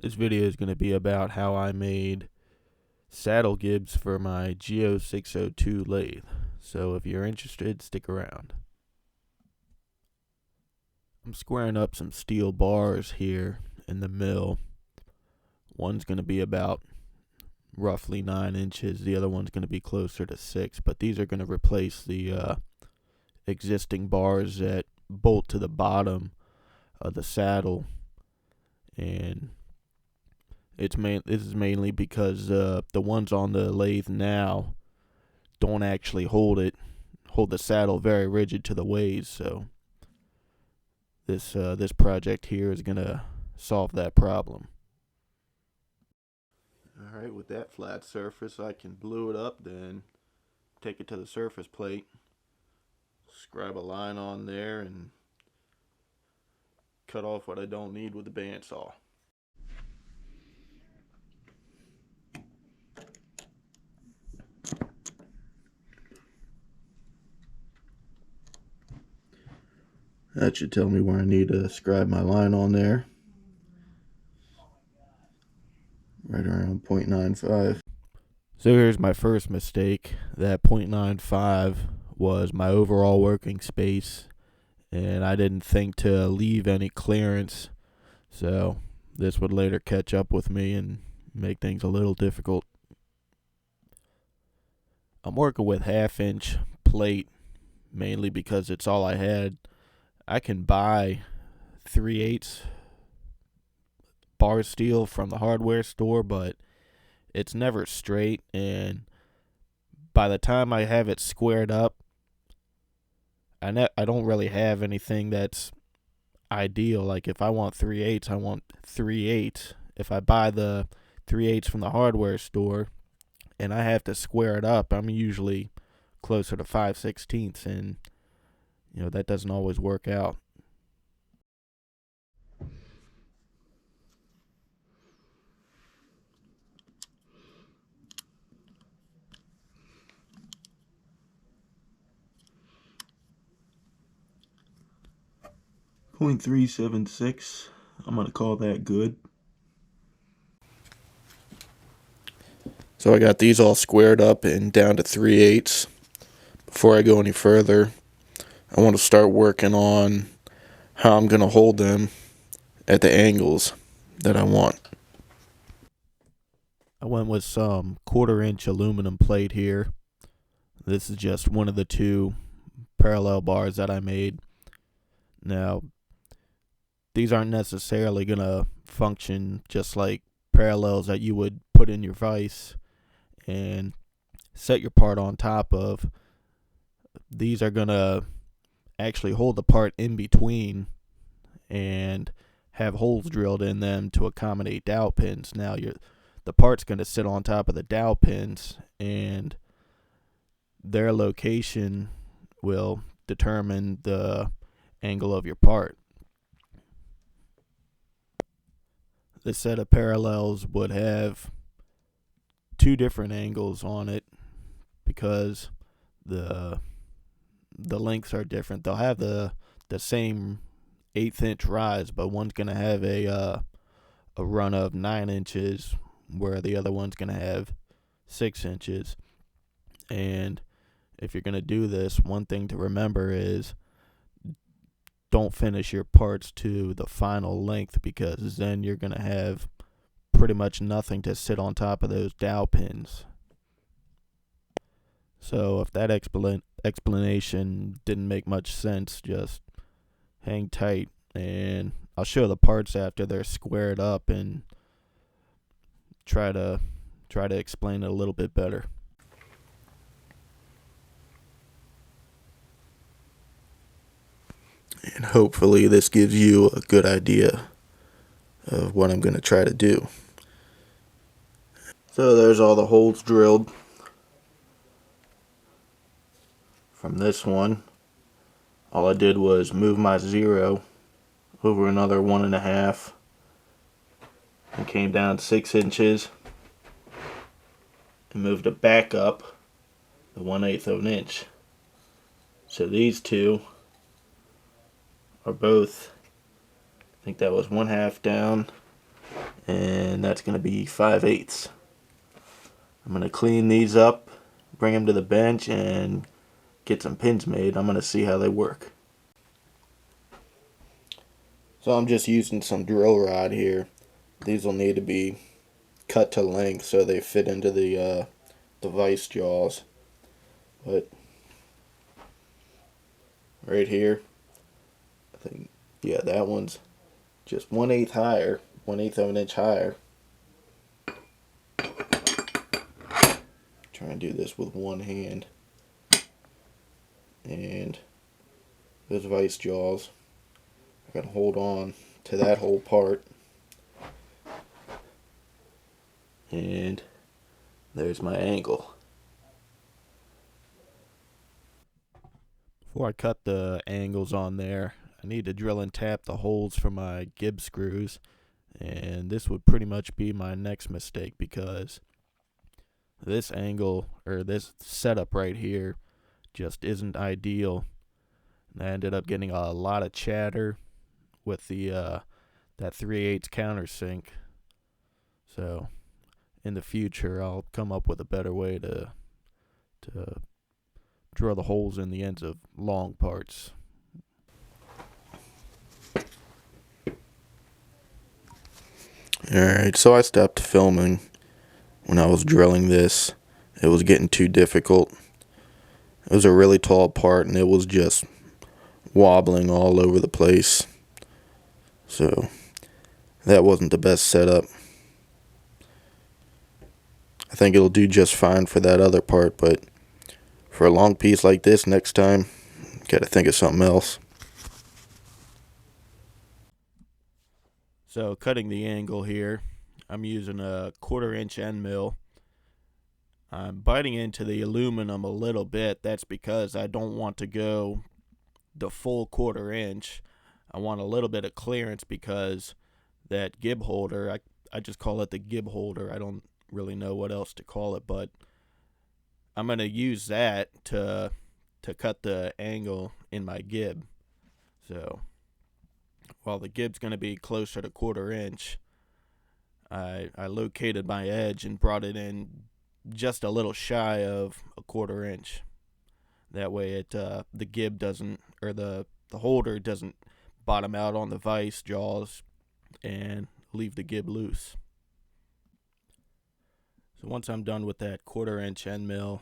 This video is going to be about how I made saddle gibs for my G0602 lathe. So if you're interested, stick around. I'm squaring up some steel bars here in the mill. One's going to be about roughly 9 inches. The other one's going to be closer to 6. But these are going to replace the existing bars that bolt to the bottom of the saddle. And this is mainly because the ones on the lathe now don't actually hold the saddle very rigid to the ways. So this project here is gonna solve that problem. All right, with that flat surface, I can glue it up, then take it to the surface plate, scribe a line on there, and cut off what I don't need with the bandsaw. That should tell me where I need to scribe my line on there. Right around 0.95. So here's my first mistake. That 0.95 was my overall working space, and I didn't think to leave any clearance. So this would later catch up with me and make things a little difficult. I'm working with 1/2-inch plate mainly because it's all I had. I can buy 3/8 bar steel from the hardware store, but it's never straight, and by the time I have it squared up, I don't really have anything that's ideal. Like if I want 3/8, I want 3/8. If I buy the 3/8 from the hardware store and I have to square it up, I'm usually closer to 5/16, and that doesn't always work out. .376. I'm gonna call that good. So I got these all squared up and down to 3/8. Before I go any further, I want to start working on how I'm going to hold them at the angles that I want. I went with some 1/4-inch aluminum plate here. This is just one of the 2 parallel bars that I made. Now, these aren't necessarily going to function just like parallels that you would put in your vise and set your part on top of. These are going to actually hold the part in between and have holes drilled in them to accommodate dowel pins. Now the part's going to sit on top of the dowel pins, and their location will determine the angle of your part. This set of parallels would have 2 different angles on it because the lengths are different. They'll have the same 1/8-inch rise, but one's going to have a run of 9 inches where the other one's going to have 6 inches. And if you're going to do this, one thing to remember is don't finish your parts to the final length, because then you're going to have pretty much nothing to sit on top of those dowel pins. So if that explanation didn't make much sense, just hang tight, and I'll show the parts after they're squared up and try to explain it a little bit better. And hopefully this gives you a good idea of what I'm going to try to do. So there's all the holes drilled from this one. All I did was move my 0 over another 1.5 and came down 6 inches and moved it back up the 1/8 of an inch. So these 2 are both, I think that was 1/2 down and that's going to be 5/8. I'm going to clean these up, bring them to the bench, and get some pins made. I'm going to see how they work. So I'm just using some drill rod here. These will need to be cut to length so they fit into the vice jaws. But right here, I think, yeah, that one's just 1/8 higher, 1/8 of an inch higher. Try and do this with one hand. And those vice jaws, I can hold on to that whole part. And there's my angle. Before I cut the angles on there, I need to drill and tap the holes for my gib screws. And this would pretty much be my next mistake, because this angle, or this setup right here, just isn't ideal. And I ended up getting a lot of chatter with the that 3/8 countersink. So in the future, I'll come up with a better way to drill the holes in the ends of long parts. Alright, so I stopped filming when I was drilling this. It was getting too difficult. It was a really tall part, and it was just wobbling all over the place. So that wasn't the best setup. I think it'll do just fine for that other part, but for a long piece like this next time, gotta think of something else. So cutting the angle here, I'm using a 1/4 inch end mill. I'm biting into the aluminum a little bit. That's because I don't want to go the full 1/4 inch. I want a little bit of clearance, because that gib holder, I just call it the gib holder. I don't really know what else to call it, but I'm going to use that to cut the angle in my gib. So while the gib's going to be closer to 1/4 inch, I located my edge and brought it in just a little shy of a 1/4 inch. That way the gib doesn't, or the holder doesn't bottom out on the vice jaws and leave the gib loose. So once I'm done with that 1/4 inch end mill,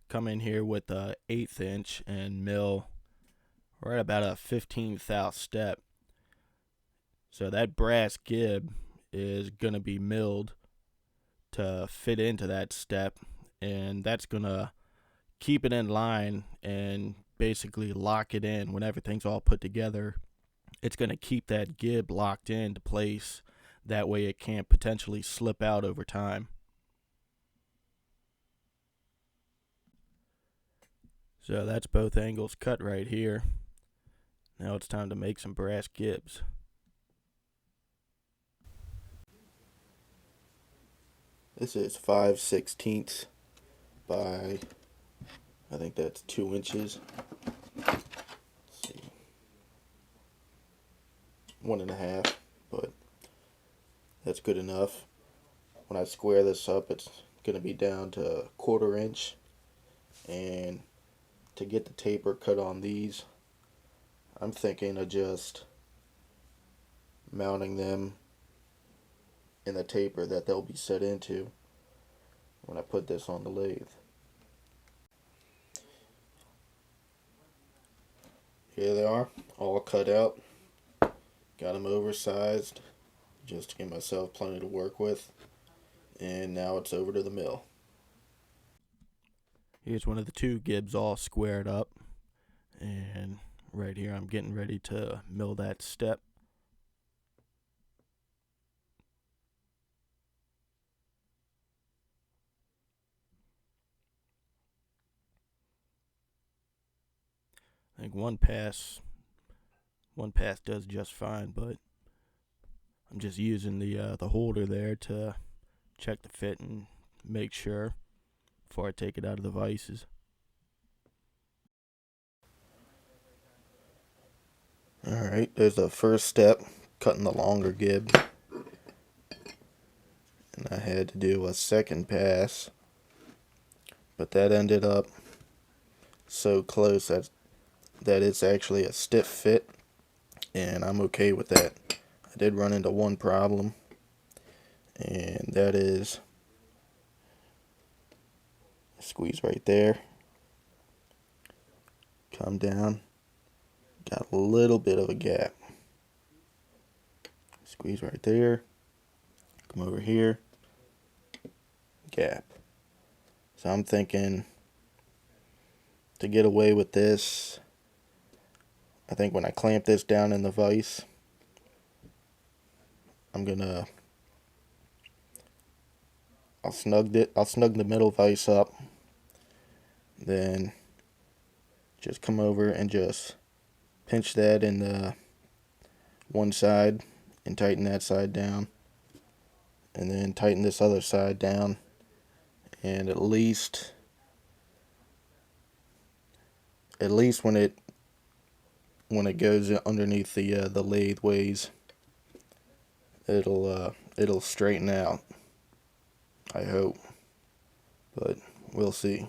come in here with a 1/8 inch and mill right about a 1/15 step. So that brass gib is going to be milled to fit into that step, and that's going to keep it in line and basically lock it in when everything's all put together. It's going to keep that gib locked into place. That way it can't potentially slip out over time. So that's both angles cut right here. Now it's time to make some brass gibs. This is 5/16 by, I think that's 2 inches. Let's see, 1.5, but that's good enough. When I square this up, it's going to be down to 1/4 inch. And to get the taper cut on these, I'm thinking of just mounting them in the taper that they'll be set into when I put this on the lathe. Here they are, all cut out. Got them oversized just to give myself plenty to work with. And now it's over to the mill. Here's one of the two gibs all squared up. And right here I'm getting ready to mill that step. I think one pass does just fine, but I'm just using the holder there to check the fit and make sure before I take it out of the vices. Alright, there's the first step, cutting the longer gib. and I had to do a second pass, but that ended up so close that it's actually a stiff fit, and I'm okay with that. I did run into one problem, and that is squeeze right there, come down, got a little bit of a gap, squeeze right there, come over here, gap. So I'm thinking, to get away with this, I think when I clamp this down in the vise, I'll snug the middle vise up, then just come over and just pinch that in the one side and tighten that side down, and then tighten this other side down, and at least when it goes underneath the lathe ways, it'll straighten out, I hope, but we'll see.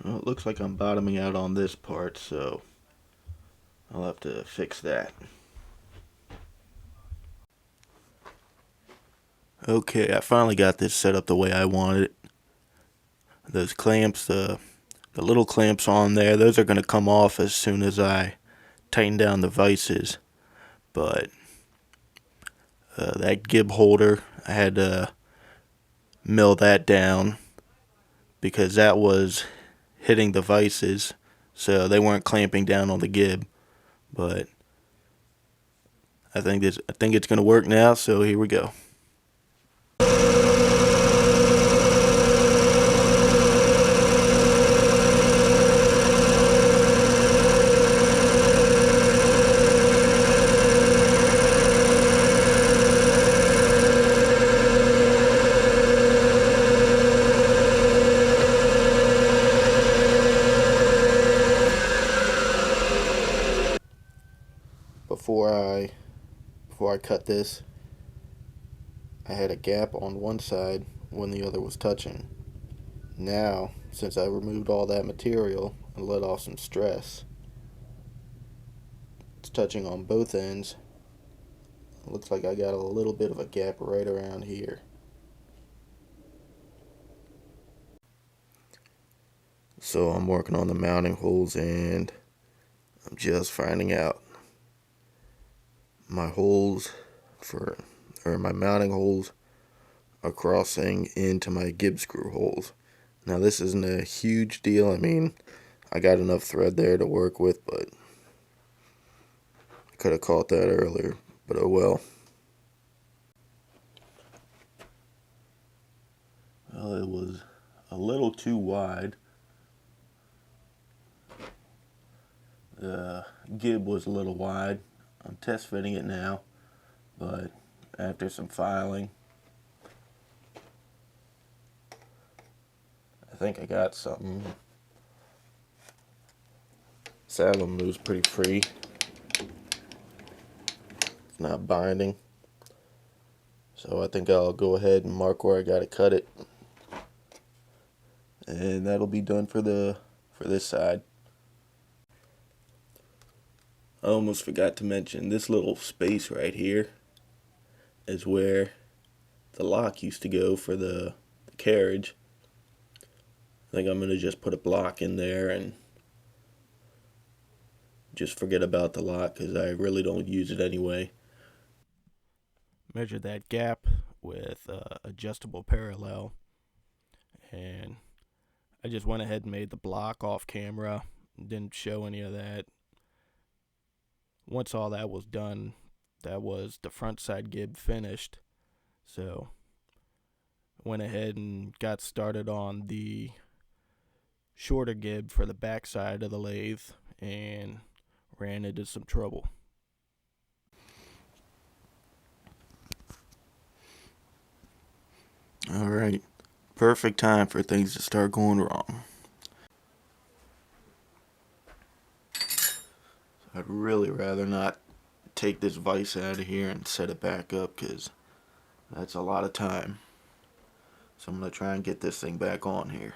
Well, it looks like I'm bottoming out on this part, so I'll have to fix that. Okay, I finally got this set up the way I wanted it. Those clamps, the little clamps on there, those are going to come off as soon as I tighten down the vices. But that gib holder, I had to mill that down because that was hitting the vices, so they weren't clamping down on the gib. But I think it's going to work now, so here we go. Before I cut this, I had a gap on one side when the other was touching. Now, since I removed all that material and let off some stress, it's touching on both ends. It looks like I got a little bit of a gap right around here. So I'm working on the mounting holes, and I'm just finding out my mounting holes are crossing into my Gibbs screw holes. Now this isn't a huge deal. I mean, I got enough thread there to work with, but I could have caught that earlier, but oh well. Well, it was a little too wide. The gib was a little wide. I'm test fitting it now, but after some filing, I think I got something. Saddle moves pretty free. It's not binding. So I think I'll go ahead and mark where I gotta cut it, and that'll be done for this side. I almost forgot to mention this little space right here is where the lock used to go for the carriage. I think I'm gonna just put a block in there and just forget about the lock because I really don't use it anyway. Measure that gap with adjustable parallel, and I just went ahead and made the block off camera. Didn't show any of that. Once all that was done, that was the front side gib finished. So went ahead and got started on the shorter gib for the back side of the lathe and ran into some trouble. Alright, perfect time for things to start going wrong. I'd really rather not take this vise out of here and set it back up because that's a lot of time. So I'm going to try and get this thing back on here.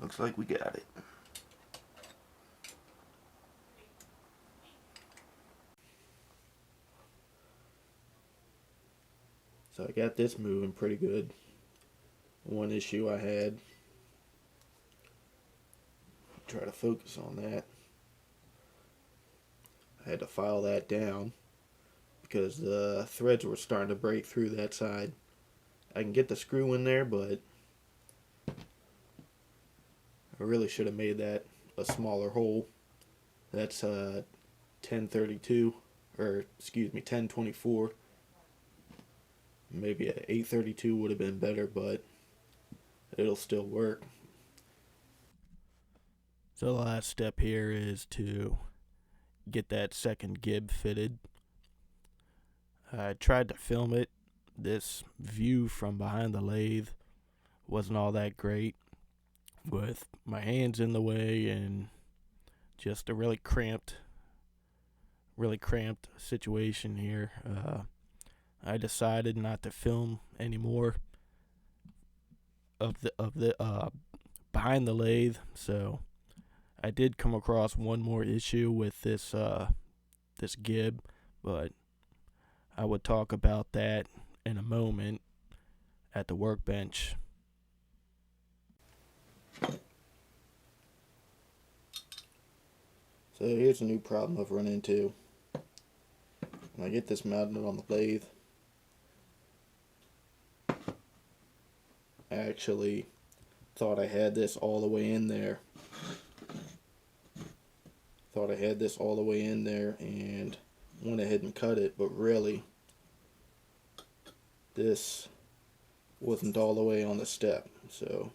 Looks like we got it. So I got this moving pretty good. One issue I had, try to focus on that. I had to file that down because the threads were starting to break through that side. I can get the screw in there, but I really should have made that a smaller hole. That's 1032, or excuse me, 1024. Maybe a 832 would have been better, but it'll still work. So the last step here is to get that second gib fitted. I tried to film it. This view from behind the lathe wasn't all that great, with my hands in the way and just a really cramped situation here. I decided not to film anymore of the behind the lathe. So I did come across one more issue with this gib, but I would talk about that in a moment at the workbench. So here's a new problem I've run into. When I get this mounted on the lathe, I actually thought I had this all the way in there. And went ahead and cut it, but really this wasn't all the way on the step. So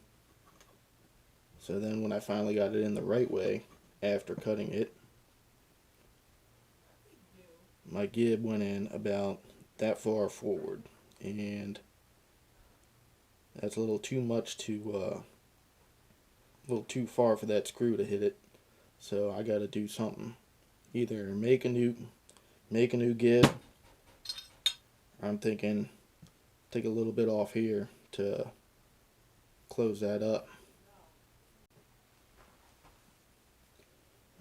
then when I finally got it in the right way after cutting it, my gib went in about that far forward, and that's a little too much to a little too far for that screw to hit it. So I got to do something. Either make a new gib. I'm thinking take a little bit off here to close that up.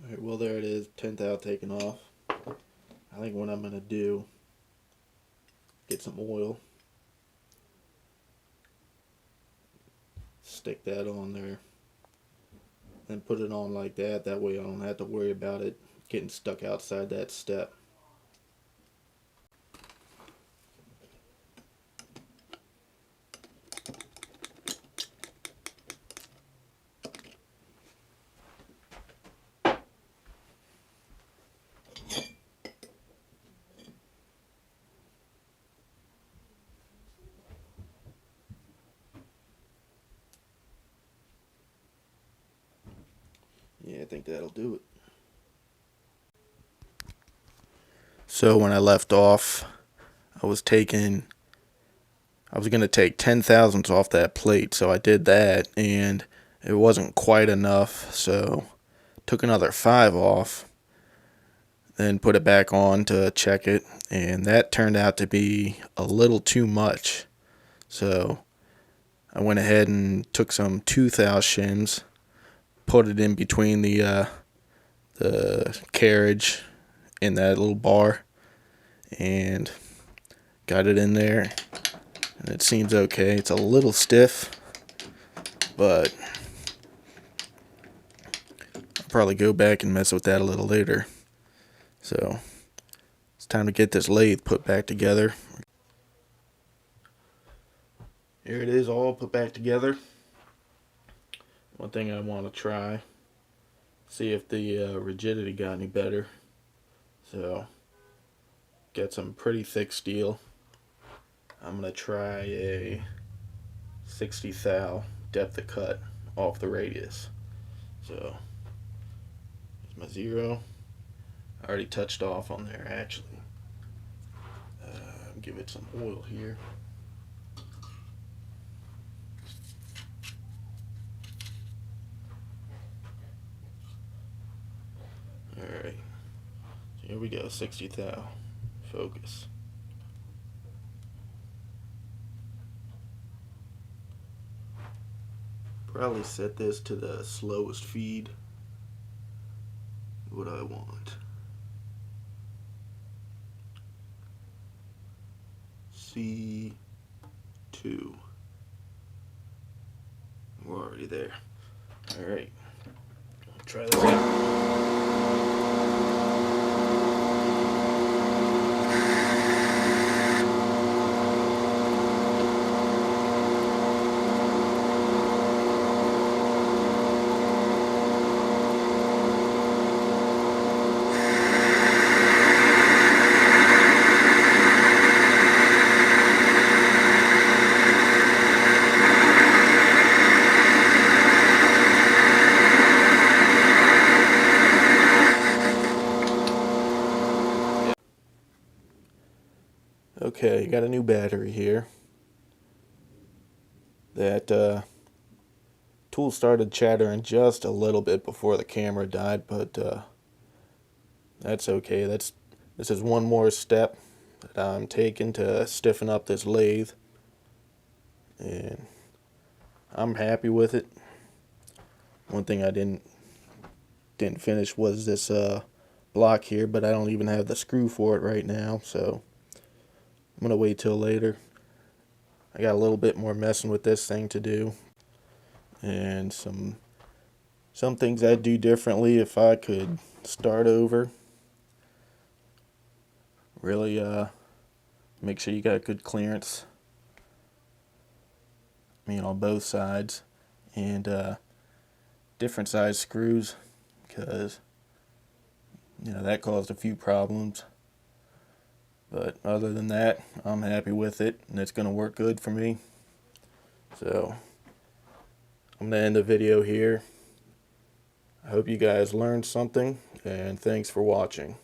Alright, well there it is, 10th out taken off. I think what I'm going to do, get some oil, stick that on there, and put it on like that. That way I don't have to worry about it getting stuck outside that step. Yeah, I think that'll do it. So when I left off, I was going to take 10 thousandths off that plate, so I did that, and it wasn't quite enough, so took another 5 off, then put it back on to check it, and that turned out to be a little too much. So I went ahead and took some 2/1000 shims, put it in between the carriage and that little bar, and got it in there, and it seems okay. It's a little stiff, but I'll probably go back and mess with that a little later. So it's time to get this lathe put back together. Here it is, all put back together. One thing I want to try, see if the rigidity got any better. So got some pretty thick steel. I'm going to try a 60 thou depth of cut off the radius. So here's my 0. I already touched off on there actually. Give it some oil here. Alright, so here we go, 60 thou. Focus. Probably set this to the slowest feed. What I want. C2. We're already there. Alright. Try this out. Okay, got a new battery here. That tool started chattering just a little bit before the camera died, but that's okay. This is one more step that I'm taking to stiffen up this lathe, and I'm happy with it. One thing I didn't finish was this block here, but I don't even have the screw for it right now, so I'm gonna wait till later. I got a little bit more messing with this thing to do, and some things I'd do differently if I could start over. Really make sure you got good clearance, on both sides, and different size screws, because that caused a few problems. But other than that, I'm happy with it, and it's going to work good for me. So I'm going to end the video here. I hope you guys learned something, and thanks for watching.